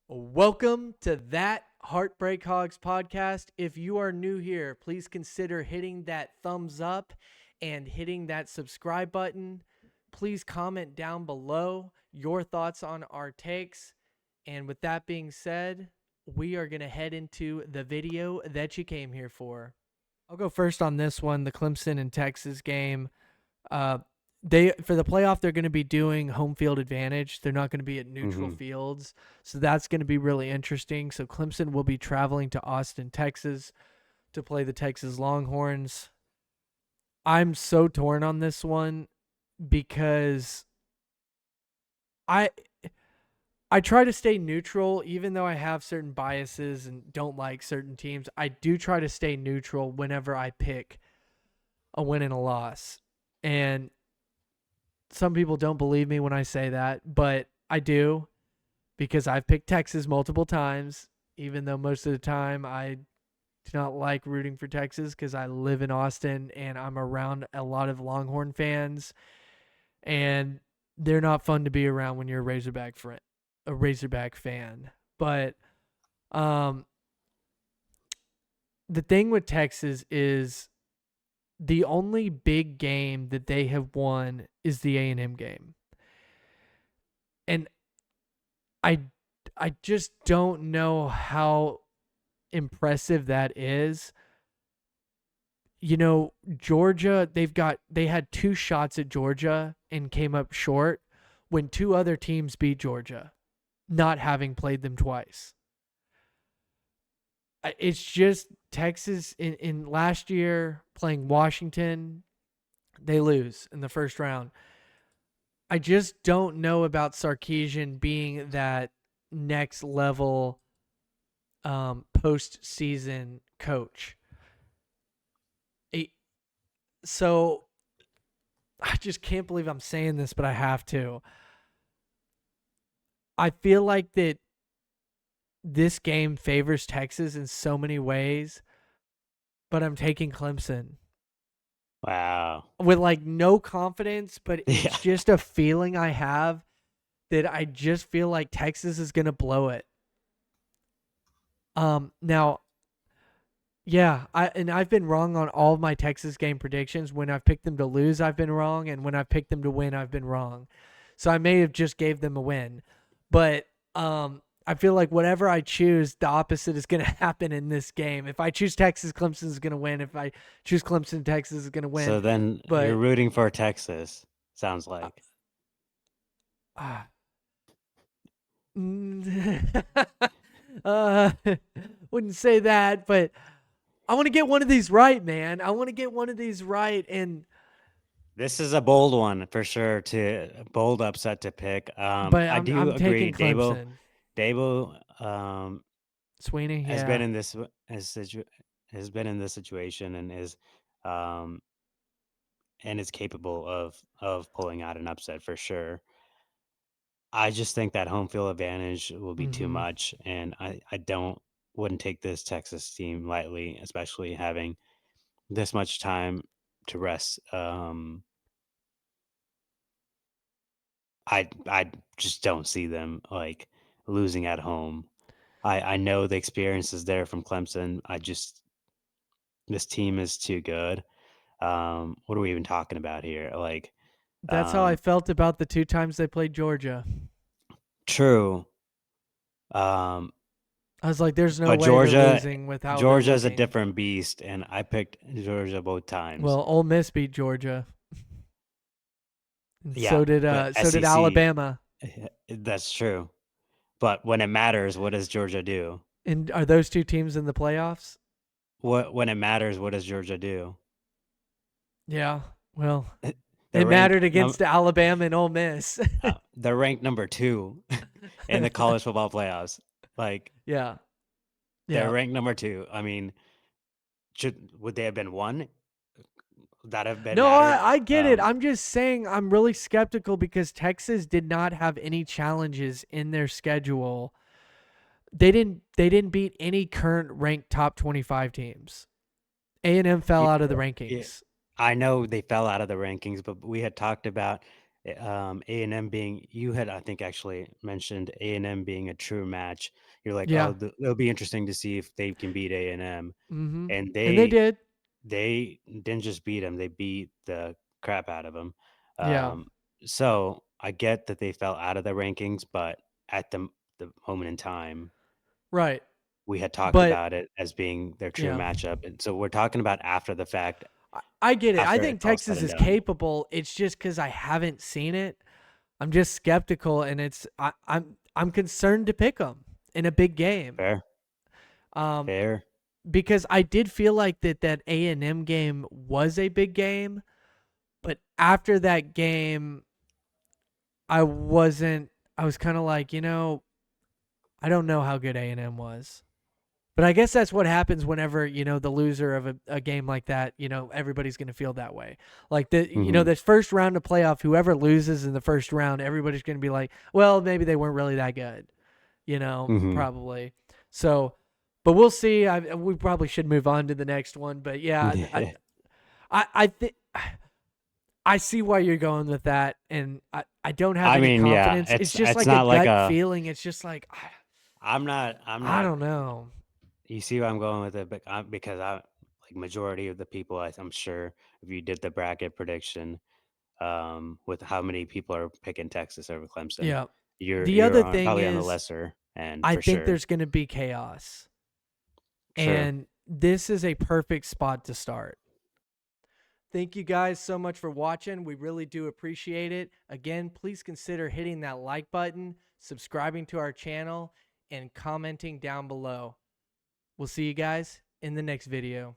Welcome to That Heartbreak Hogs podcast. If you are new here, please consider hitting that thumbs up and hitting that subscribe button. Please comment down below your thoughts on our takes. And with that being said, we are going to head into the video that you came here for. I'll go first on this one, the Clemson and Texas game. For the playoff, they're going to be doing home field advantage. They're not going to be at neutral fields. So that's going to be really interesting. So Clemson will be traveling to Austin, Texas to play the Texas Longhorns. I'm so torn on this one because I try to stay neutral even though I have certain biases and don't like certain teams. I do try to stay neutral whenever I pick a win and a loss. And some people don't believe me when I say that, but I do because I've picked Texas multiple times, even though most of the time I do not like rooting for Texas because I live in Austin and I'm around a lot of Longhorn fans, and they're not fun to be around when you're a Razorback fan. But the thing with Texas is the only big game that they have won is the A&M game. And I just don't know how impressive that is. You know, Georgia, they had 2 shots at Georgia and came up short when 2 other teams beat Georgia, not having played them twice. It's just Texas in last year playing Washington, they lose in the first round. I just don't know about Sarkisian being that next level postseason coach. So I just can't believe I'm saying this, but I have to. I feel like that this game favors Texas in so many ways, but I'm taking Clemson. Wow. With like no confidence, but it's just a feeling I have that I just feel like Texas is going to blow it. Now, yeah, I've been wrong on all of my Texas game predictions. When I've picked them to lose, I've been wrong, and when I've picked them to win, I've been wrong. So I may have just gave them a win, but I feel like whatever I choose, the opposite is going to happen in this game. If I choose Texas, Clemson is going to win. If I choose Clemson, Texas is going to win. So then you're rooting for Texas, sounds like. Wouldn't say that, but I want to get one of these right, man. I want to get one of these right, and this is a bold one for sure. Bold upset to pick. but I do I'm agree. taking Clemson. Dabo Sweeney, has yeah, been in this situation and is capable of pulling out an upset for sure. I just think that home field advantage will be too much, and I wouldn't take this Texas team lightly, especially having this much time to rest. I just don't see them like losing at home. I know the experience is there from Clemson. This team is too good. What are we even talking about here? Like, that's how I felt about the 2 times they played Georgia. True. I was like, "There's no But way they're losing with how they're Georgia's a looking." different beast, and I picked Georgia both times. Well, Ole Miss beat Georgia. And Yeah, so did SEC, Alabama. That's true. But when it matters, what does Georgia do? And are those 2 teams in the playoffs? When it matters, what does Georgia do? Yeah. Well, it mattered against Alabama and Ole Miss. They're ranked number 2 in the college football playoffs. Like, yeah. They're ranked number 2. I mean, would they have been 1? That have been No, mattered? I get it. I'm just saying I'm really skeptical because Texas did not have any challenges in their schedule. They didn't beat any current ranked top 25 teams. A&M fell out of the rankings. I know they fell out of the rankings, but we had talked about A&M being you had I think actually mentioned A&M being a true match. You're like, Yeah. oh, it'll be interesting to see if they can beat A&M, Mm-hmm. and And they did. they didn't just beat them; they beat the crap out of them. Yeah. So I get that they fell out of the rankings, but at the moment in time, Right. we had talked But about it as being their true yeah, matchup, and so we're talking about after the fact, I get it. I after think it's all said Texas and is done. capable. It's just because I haven't seen it. I'm just skeptical, and I'm concerned to pick them in a big game. Fair, Um, fair. because I did feel like that A&M game was a big game, but after that game, I wasn't. I was kind of like, I don't know how good A&M was. But I guess that's what happens whenever, the loser of a game like that, everybody's going to feel that way. Like Hmm. this first round of playoff, whoever loses in the first round, everybody's going to be like, well, maybe they weren't really that good, Hmm. probably. So, but we'll see. We probably should move on to the next one. But yeah, I think I see why you're going with that. And I don't have I any mean, yeah, confidence. It's just it's like a not like gut a. feeling. It's just like, I'm I not. don't know. You see where I'm going with it, but because I like majority of the people, I'm sure if you did the bracket prediction, with how many people are picking Texas over Clemson, Yeah. you're The other on thing probably on the is, lesser end I for think sure. there's going to be chaos. True. And this is a perfect spot to start. Thank you guys so much for watching. We really do appreciate it. Again, please consider hitting that like button, subscribing to our channel, and commenting down below. We'll see you guys in the next video.